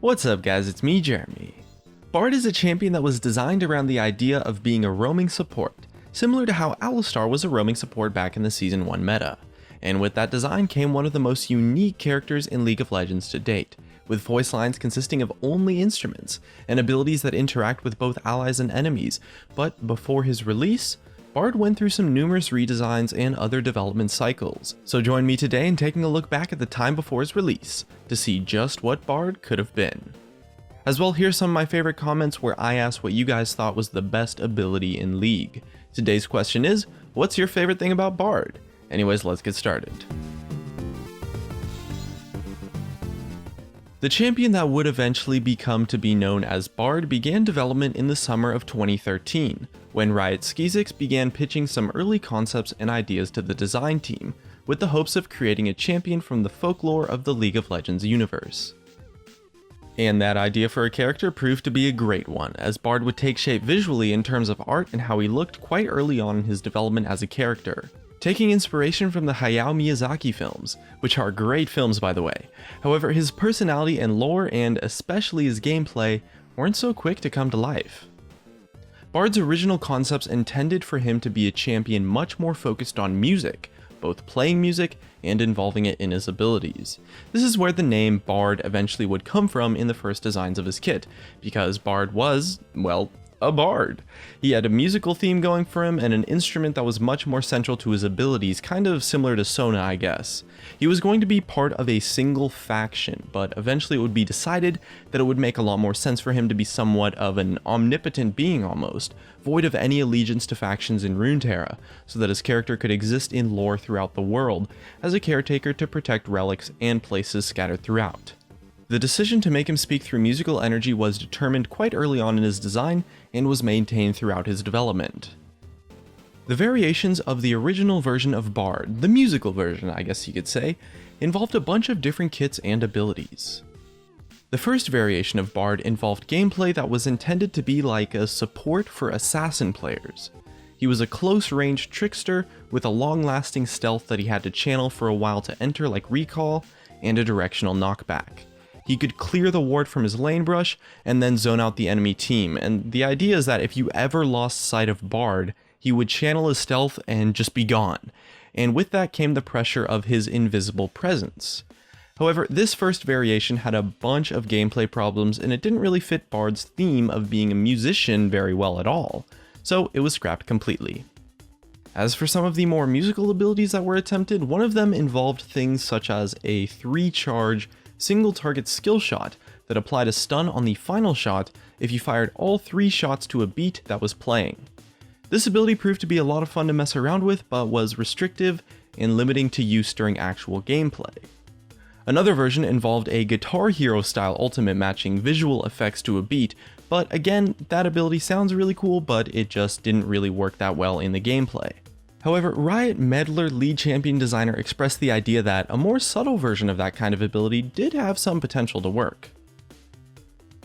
What's up guys, it's me Jeremy. Bard is a champion that was designed around the idea of being a roaming support, similar to how Alistar was a roaming support back in the Season 1 meta. And with that design came one of the most unique characters in League of Legends to date, with voice lines consisting of only instruments, and abilities that interact with both allies and enemies. But before his release, Bard went through some numerous redesigns and other development cycles, so join me today in taking a look back at the time before his release, to see just what Bard could have been. As well, here's some of my favorite comments where I asked what you guys thought was the best ability in League. Today's question is, what's your favorite thing about Bard? Anyways, let's get started. The champion that would eventually become to be known as Bard began development in the summer of 2013, when Riot Skizix began pitching some early concepts and ideas to the design team, with the hopes of creating a champion from the folklore of the League of Legends universe. And that idea for a character proved to be a great one, as Bard would take shape visually in terms of art and how he looked quite early on in his development as a character, taking inspiration from the Hayao Miyazaki films, which are great films by the way. However, his personality and lore, and especially his gameplay, weren't so quick to come to life. Bard's original concepts intended for him to be a champion much more focused on music, both playing music and involving it in his abilities. This is where the name Bard eventually would come from in the first designs of his kit, because Bard was, well, a bard. He had a musical theme going for him and an instrument that was much more central to his abilities, kind of similar to Sona, I guess. He was going to be part of a single faction, but eventually it would be decided that it would make a lot more sense for him to be somewhat of an omnipotent being almost, void of any allegiance to factions in Runeterra, so that his character could exist in lore throughout the world, as a caretaker to protect relics and places scattered throughout. The decision to make him speak through musical energy was determined quite early on in his design and was maintained throughout his development. The variations of the original version of Bard, the musical version I guess you could say, involved a bunch of different kits and abilities. The first variation of Bard involved gameplay that was intended to be like a support for assassin players. He was a close-range trickster with a long-lasting stealth that he had to channel for a while to enter like recall and a directional knockback. He could clear the ward from his lane brush and then zone out the enemy team, and the idea is that if you ever lost sight of Bard, he would channel his stealth and just be gone, and with that came the pressure of his invisible presence. However, this first variation had a bunch of gameplay problems and it didn't really fit Bard's theme of being a musician very well at all, so it was scrapped completely. As for some of the more musical abilities that were attempted, one of them involved things such as a 3-charge single target skill shot that applied a stun on the final shot if you fired all 3 shots to a beat that was playing. This ability proved to be a lot of fun to mess around with, but was restrictive and limiting to use during actual gameplay. Another version involved a Guitar Hero style ultimate matching visual effects to a beat, but again, that ability sounds really cool, but it just didn't really work that well in the gameplay. However, Riot Meddler lead champion designer expressed the idea that a more subtle version of that kind of ability did have some potential to work.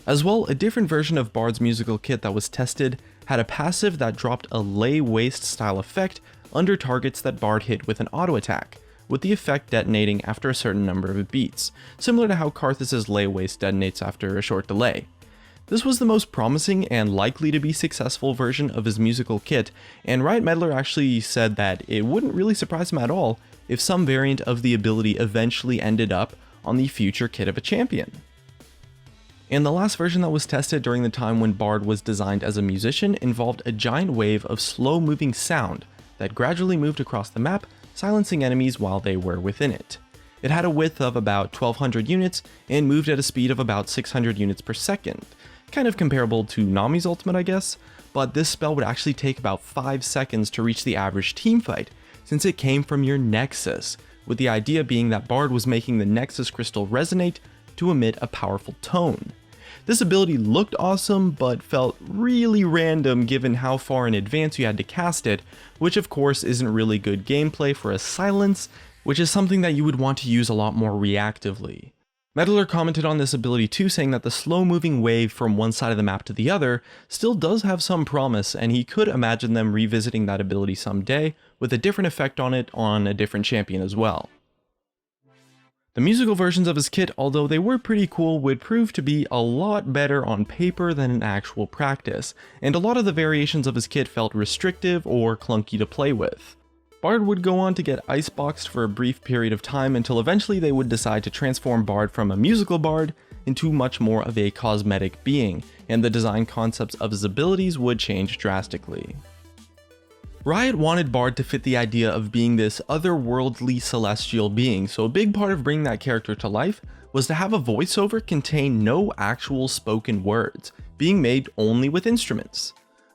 As well, a different version of Bard's musical kit that was tested had a passive that dropped a lay waste style effect under targets that Bard hit with an auto attack, with the effect detonating after a certain number of beats, similar to how Karthus' lay waste detonates after a short delay. This was the most promising and likely to be successful version of his musical kit, and Riot Meddler actually said that it wouldn't really surprise him at all if some variant of the ability eventually ended up on the future kit of a champion. And the last version that was tested during the time when Bard was designed as a musician involved a giant wave of slow-moving sound that gradually moved across the map, silencing enemies while they were within it. It had a width of about 1200 units and moved at a speed of about 600 units per second. Kind of comparable to Nami's ultimate I guess, but this spell would actually take about 5 seconds to reach the average teamfight, since it came from your Nexus, with the idea being that Bard was making the Nexus crystal resonate to emit a powerful tone. This ability looked awesome, but felt really random given how far in advance you had to cast it, which of course isn't really good gameplay for a silence, which is something that you would want to use a lot more reactively. Meddler commented on this ability too, saying that the slow-moving wave from one side of the map to the other still does have some promise, and he could imagine them revisiting that ability someday with a different effect on it on a different champion as well. The musical versions of his kit, although they were pretty cool, would prove to be a lot better on paper than in actual practice, and a lot of the variations of his kit felt restrictive or clunky to play with. Bard would go on to get iceboxed for a brief period of time until eventually they would decide to transform Bard from a musical bard into much more of a cosmetic being, and the design concepts of his abilities would change drastically. Riot wanted Bard to fit the idea of being this otherworldly celestial being, so a big part of bringing that character to life was to have a voiceover contain no actual spoken words, being made only with instruments.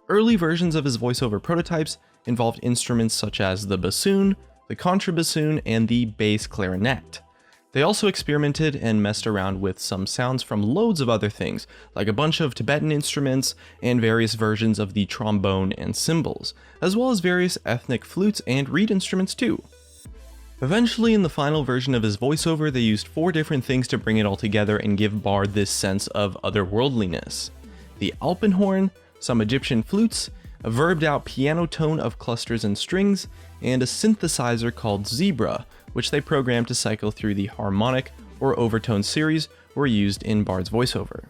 Early versions of his voiceover prototypes involved instruments such as the bassoon, the contrabassoon, and the bass clarinet. They also experimented and messed around with some sounds from loads of other things, like a bunch of Tibetan instruments and various versions of the trombone and cymbals, as well as various ethnic flutes and reed instruments too. Eventually, in the final version of his voiceover, they used 4 different things to bring it all together and give Bard this sense of otherworldliness: the alpenhorn, some Egyptian flutes, a verbed out piano tone of clusters and strings, and a synthesizer called Zebra, which they programmed to cycle through the harmonic or overtone series were used in Bard's voiceover.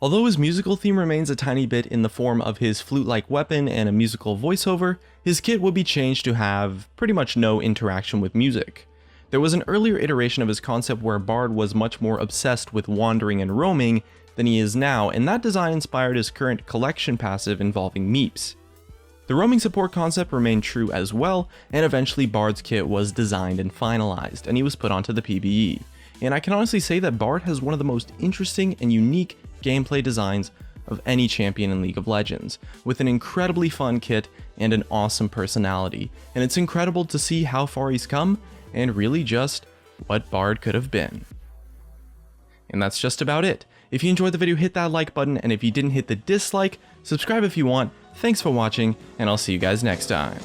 Although his musical theme remains a tiny bit in the form of his flute-like weapon and a musical voiceover, his kit would be changed to have pretty much no interaction with music. There was an earlier iteration of his concept where Bard was much more obsessed with wandering and roaming than he is now, and that design inspired his current collection passive involving meeps. The roaming support concept remained true as well, and eventually Bard's kit was designed and finalized, and he was put onto the PBE. And I can honestly say that Bard has one of the most interesting and unique gameplay designs of any champion in League of Legends, with an incredibly fun kit and an awesome personality, and it's incredible to see how far he's come, and really just what Bard could have been. And that's just about it. If you enjoyed the video, hit that like button, and if you didn't hit the dislike, subscribe if you want. Thanks for watching, and I'll see you guys next time.